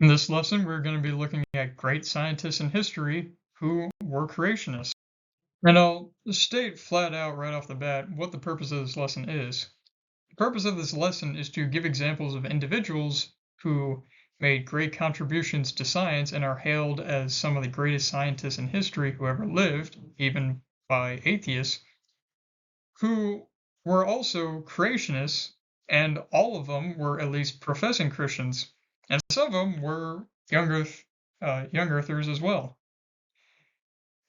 In this lesson, we're going to be looking at great scientists in history who were creationists. And I'll state flat out right off the bat what the purpose of this lesson is. The purpose of this lesson is to give examples of individuals who made great contributions to science and are hailed as some of the greatest scientists in history who ever lived, even by atheists, who were also creationists, and all of them were at least professing Christians, and some of them were young earthers as well.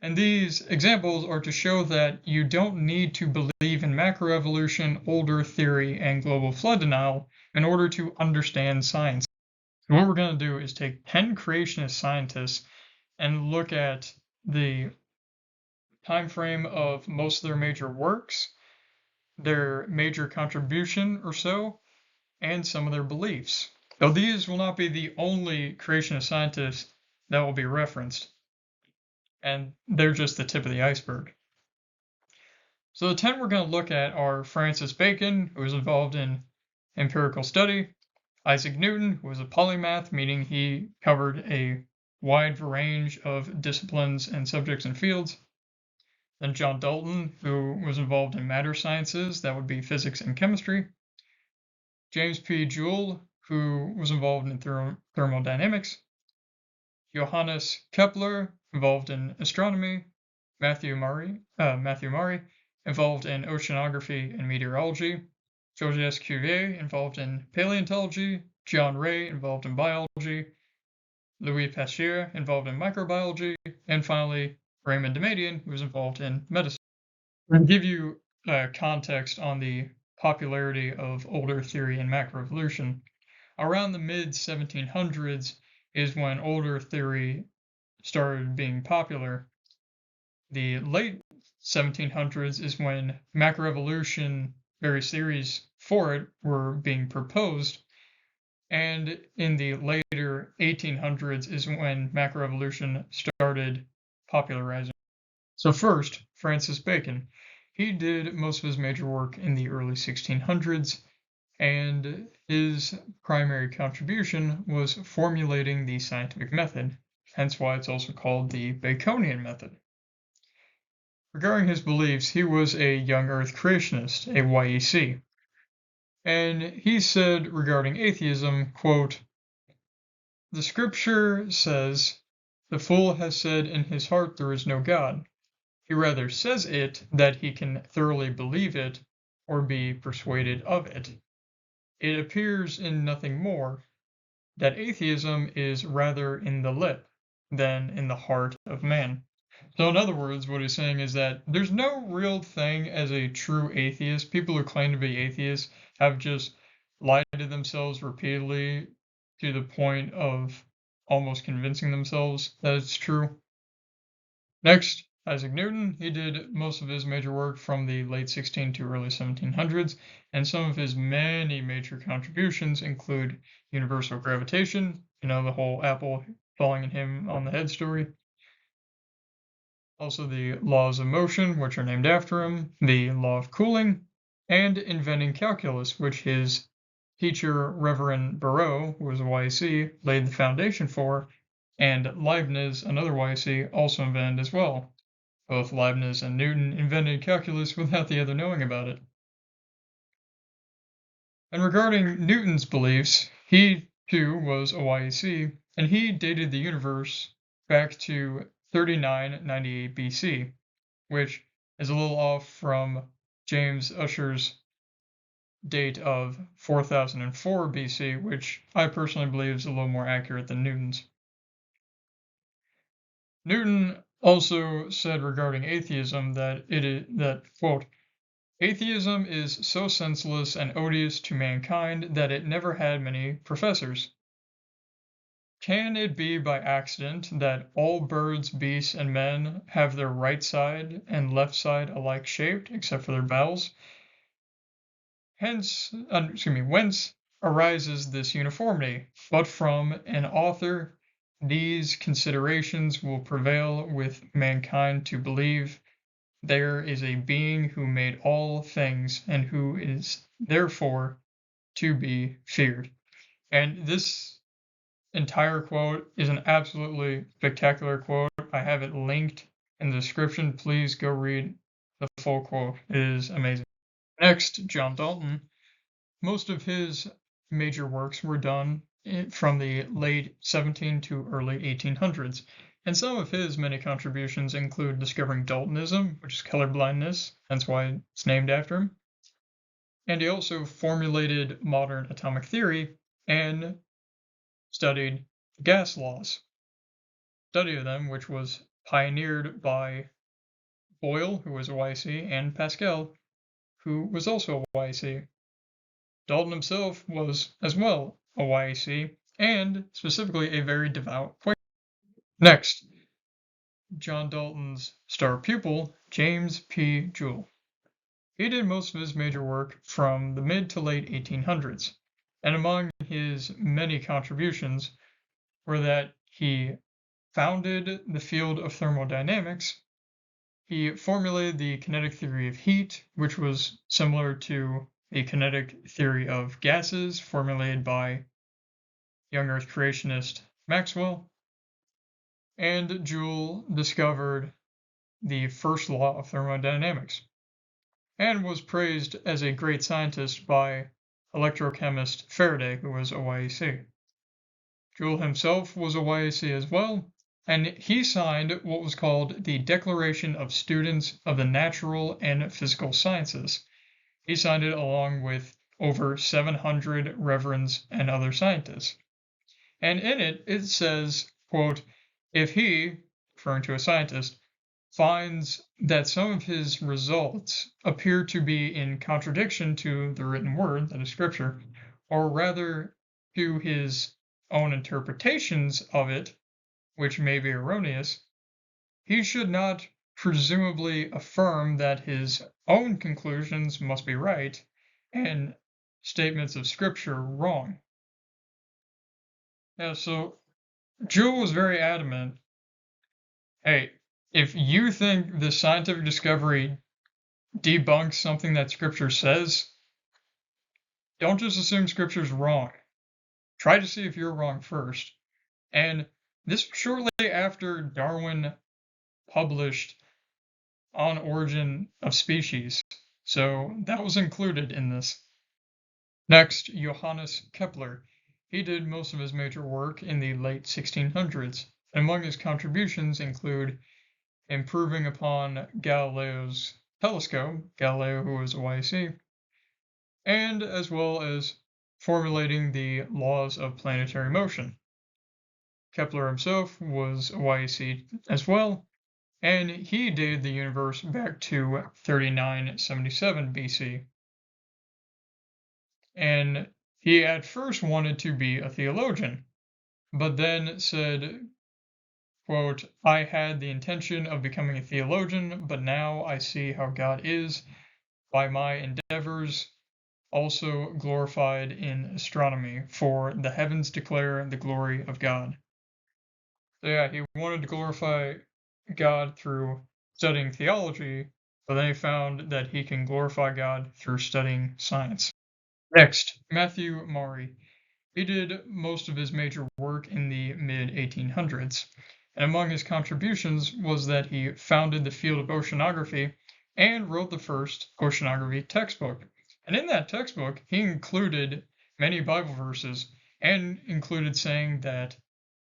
And these examples are to show that you don't need to believe in macroevolution, old Earth theory, and global flood denial in order to understand science. So what we're going to do is take 10 creationist scientists and look at the time frame of most of their major works, their major contribution or so, and some of their beliefs. Though these will not be the only creationist scientists that will be referenced, and they're just the tip of the iceberg. So the 10 we're going to look at are Francis Bacon, who was involved in empirical study, Isaac Newton, who was a polymath, meaning he covered a wide range of disciplines and subjects and fields. Then John Dalton, who was involved in matter sciences, that would be physics and chemistry. James P. Joule, who was involved in thermodynamics. Johannes Kepler, involved in astronomy. Matthew Maury, involved in oceanography and meteorology. Georges Cuvier, involved in paleontology. John Ray, involved in biology. Louis Pasteur, involved in microbiology. And finally, Raymond Damadian, who was involved in medicine. To give you context on the popularity of old Earth theory and macroevolution, around the mid-1700s is when old Earth theory started being popular. The late 1700s is when macroevolution, various theories for it, were being proposed, and in the later 1800s is when macroevolution started popularizing. So first, Francis Bacon. He did most of his major work in the early 1600s, and his primary contribution was formulating the scientific method, hence why it's also called the Baconian method. Regarding his beliefs, he was a young Earth creationist, a YEC, and he said regarding atheism, quote, "The scripture says, the fool has said in his heart there is no God. He rather says it that he can thoroughly believe it or be persuaded of it. It appears in nothing more that atheism is rather in the lip than in the heart of man." So in other words, what he's saying is that there's no real thing as a true atheist. People who claim to be atheists have just lied to themselves repeatedly to the point of almost convincing themselves that it's true. Next, Isaac Newton. He did most of his major work from the late 16 to early 1700s, and some of his many major contributions include universal gravitation, the whole apple falling in him on the head story. Also the laws of motion, which are named after him, the law of cooling, and inventing calculus, which his teacher, Reverend Barrow, who was a YC, laid the foundation for, and Leibniz, another YC, also invented as well. Both Leibniz and Newton invented calculus without the other knowing about it. And regarding Newton's beliefs, he too was a YEC, and he dated the universe back to 3998 BC, which is a little off from James Ussher's date of 4004 BC, which I personally believe is a little more accurate than Newton's. Newton also said regarding atheism that, quote, "Atheism is so senseless and odious to mankind that it never had many professors. Can it be by accident that all birds, beasts, and men have their right side and left side alike shaped, except for their bowels? Whence arises this uniformity? But from an author, these considerations will prevail with mankind to believe there is a being who made all things and who is therefore to be feared." And this entire quote is an absolutely spectacular quote. I have it linked in the description. Please go read the full quote. It is amazing. Next, John Dalton. Most of his major works were done from the late 17 to early 1800s, and some of his many contributions include discovering Daltonism, which is colorblindness, that's why it's named after him, and he also formulated modern atomic theory and studied gas laws. Study of them, which was pioneered by Boyle, who was a YC, and Pascal, who was also a YC. Dalton himself was as well a YC, and specifically a very devout Quaker. Next, John Dalton's star pupil, James P. Joule. He did most of his major work from the mid to late 1800s, and among his many contributions were that he founded the field of thermodynamics, he formulated the kinetic theory of heat, which was similar to the kinetic theory of gases formulated by young Earth creationist Maxwell, and Joule discovered the first law of thermodynamics, and was praised as a great scientist by electrochemist Faraday, who was a YAC. Joule himself was a YAC as well, and he signed what was called the Declaration of Students of the Natural and Physical Sciences. He signed it along with over 700 reverends and other scientists. And in it, it says, quote, if he, referring to a scientist, finds that some of his results appear to be in contradiction to the written word, that is scripture, or rather to his own interpretations of it, which may be erroneous, he should not presumably affirm that his own conclusions must be right and statements of scripture wrong. Yeah, so Joule was very adamant. Hey, if you think the scientific discovery debunks something that scripture says, don't just assume scripture's wrong. Try to see if you're wrong first. And this shortly after Darwin published On Origin of Species, so that was included in this. Next, Johannes Kepler. He did most of his major work in the late 1600s, and among his contributions include improving upon Galileo's telescope, Galileo who was a YC, and as well as formulating the laws of planetary motion. Kepler himself was a YC as well, and he dated the universe back to 3977 BC. And he at first wanted to be a theologian, but then said, quote, I had the intention of becoming a theologian, but now I see how God is, by my endeavors, also glorified in astronomy, for the heavens declare the glory of God. So yeah, he wanted to glorify God through studying theology, but then he found that he can glorify God through studying science. Next, Matthew Maury. He did most of his major work in the mid-1800s, and among his contributions was that he founded the field of oceanography and wrote the first oceanography textbook. And in that textbook, he included many Bible verses and included saying that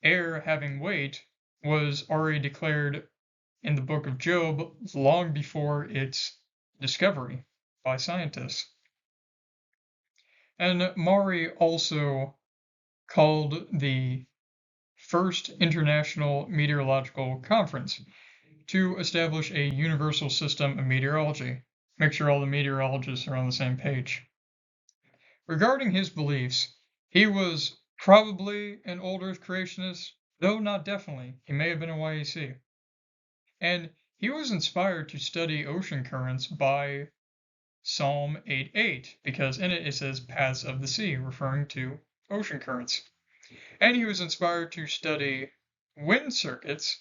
air having weight was already declared in the book of Job long before its discovery by scientists. And Maury also called the first International Meteorological Conference to establish a universal system of meteorology. Make sure all the meteorologists are on the same page. Regarding his beliefs, he was probably an old Earth creationist, though not definitely. He may have been a YAC. And he was inspired to study ocean currents by Psalm 8:8, because in it says paths of the sea, referring to ocean currents. And he was inspired to study wind circuits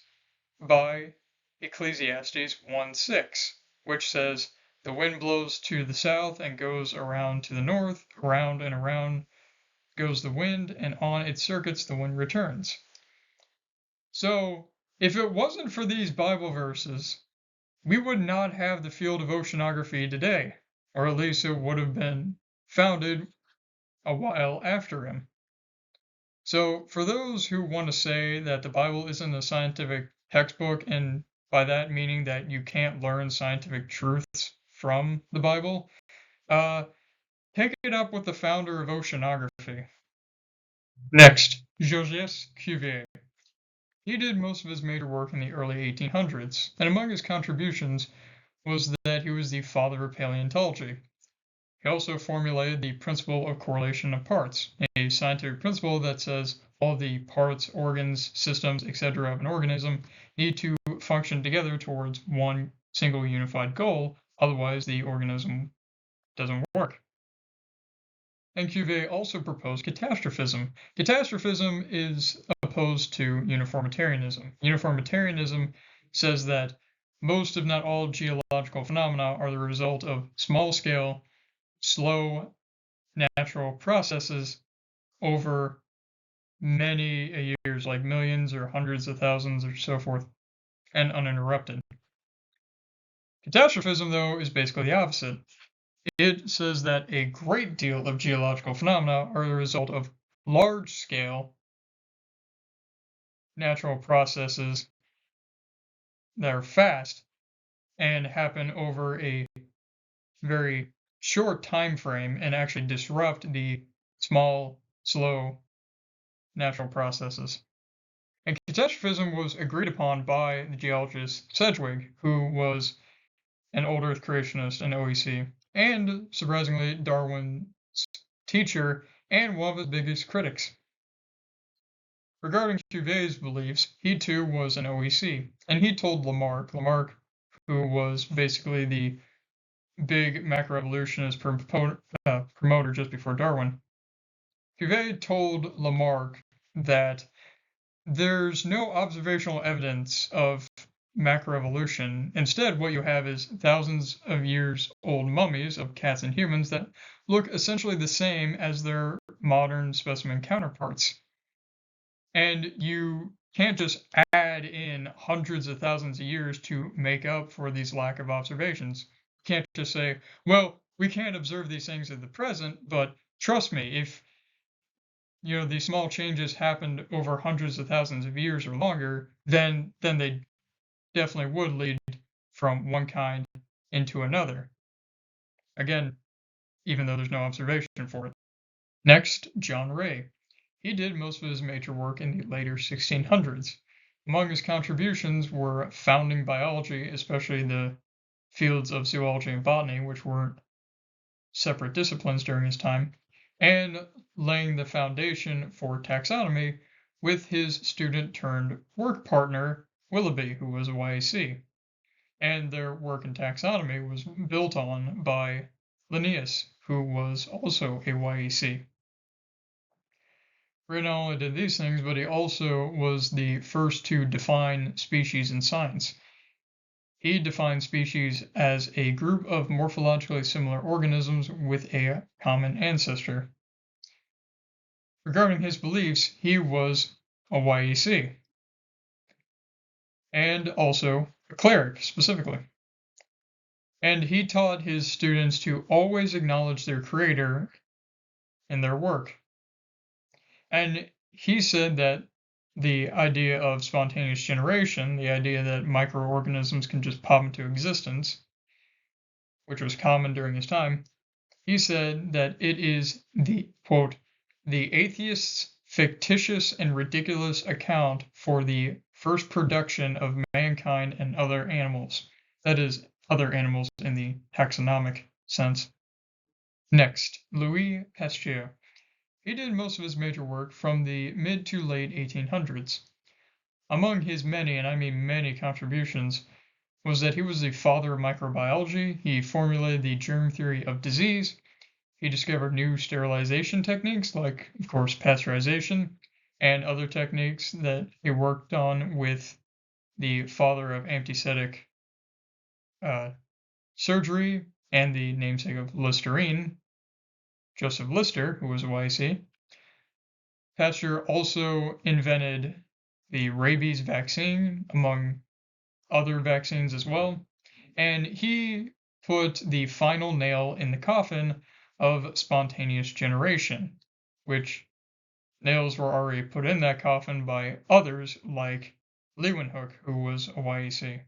by Ecclesiastes 1:6, which says, the wind blows to the south and goes around to the north, around and around goes the wind, and on its circuits the wind returns. So, if it wasn't for these Bible verses, we would not have the field of oceanography today, or at least it would have been founded a while after him. So, for those who want to say that the Bible isn't a scientific textbook, and by that meaning that you can't learn scientific truths from the Bible, take it up with the founder of oceanography. Next, Georges Cuvier. He did most of his major work in the early 1800s, and among his contributions was that he was the father of paleontology. He also formulated the principle of correlation of parts, a scientific principle that says all the parts, organs, systems, etc. of an organism need to function together towards one single unified goal, otherwise the organism doesn't work. And Cuvier also proposed catastrophism. Catastrophism is opposed to uniformitarianism. Uniformitarianism says that most, if not all, geological phenomena are the result of small-scale, slow natural processes over many years, like millions or hundreds of thousands or so forth, and uninterrupted. Catastrophism, though, is basically the opposite. It says that a great deal of geological phenomena are the result of large-scale natural processes that are fast and happen over a very short time frame and actually disrupt the small, slow natural processes. And catastrophism was agreed upon by the geologist Sedgwick, who was an old Earth creationist and OEC, and surprisingly, Darwin's teacher and one of his biggest critics. Regarding Cuvier's beliefs, he too was an OEC, and he told Lamarck, who was basically the big macroevolutionist promoter just before Darwin, Cuvier told Lamarck that there's no observational evidence of macroevolution. Instead, what you have is thousands of years old mummies of cats and humans that look essentially the same as their modern specimen counterparts. And you can't just add in hundreds of thousands of years to make up for these lack of observations. You can't just say, well, we can't observe these things at the present, but trust me, if these small changes happened over hundreds of thousands of years or longer, then they definitely would lead from one kind into another. Again, even though there's no observation for it. Next, John Ray. He did most of his major work in the later 1600s. Among his contributions were founding biology, especially the fields of zoology and botany, which weren't separate disciplines during his time, and laying the foundation for taxonomy with his student turned work partner, Willoughby, who was a YAC. And their work in taxonomy was built on by Linnaeus, who was also a YAC. Ray not only did these things, but he also was the first to define species in science. He defined species as a group of morphologically similar organisms with a common ancestor. Regarding his beliefs, he was a YAC, and also a cleric specifically. And he taught his students to always acknowledge their creator in their work. And he said that the idea of spontaneous generation, the idea that microorganisms can just pop into existence, which was common during his time, he said that it is the, quote, the atheist's fictitious and ridiculous account for the first production of mankind and other animals. That is, other animals in the taxonomic sense. Next, Louis Pasteur. He did most of his major work from the mid to late 1800s. Among his many, and I mean many, contributions was that he was the father of microbiology. He formulated the germ theory of disease. He discovered new sterilization techniques like, of course, pasteurization, and other techniques that he worked on with the father of antiseptic surgery and the namesake of Listerine, Joseph Lister, who was a YAC. Pasteur also invented the rabies vaccine, among other vaccines as well, and he put the final nail in the coffin of spontaneous generation, which nails were already put in that coffin by others like Leeuwenhoek, who was a YEC.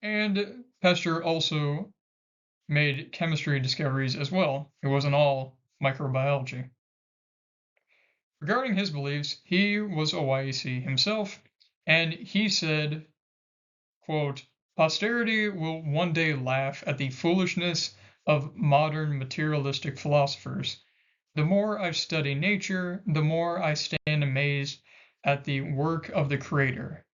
And Pasteur also made chemistry discoveries as well. It wasn't all microbiology. Regarding his beliefs, he was a YEC himself, and he said, quote, "Posterity will one day laugh at the foolishness of modern materialistic philosophers. The more I study nature, the more I stand amazed at the work of the Creator.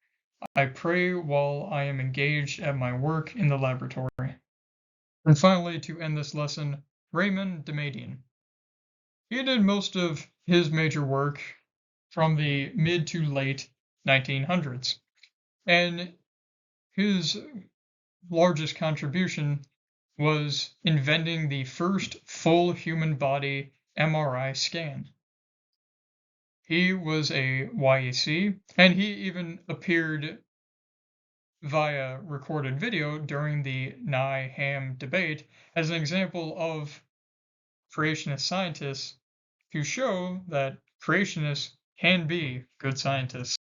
I pray while I am engaged at my work in the laboratory." And finally, to end this lesson, Raymond Damadian. He did most of his major work from the mid to late 1900s, and his largest contribution was inventing the first full human body MRI scan. He was a YEC, and he even appeared via recorded video during the Nye-Ham debate as an example of creationist scientists to show that creationists can be good scientists.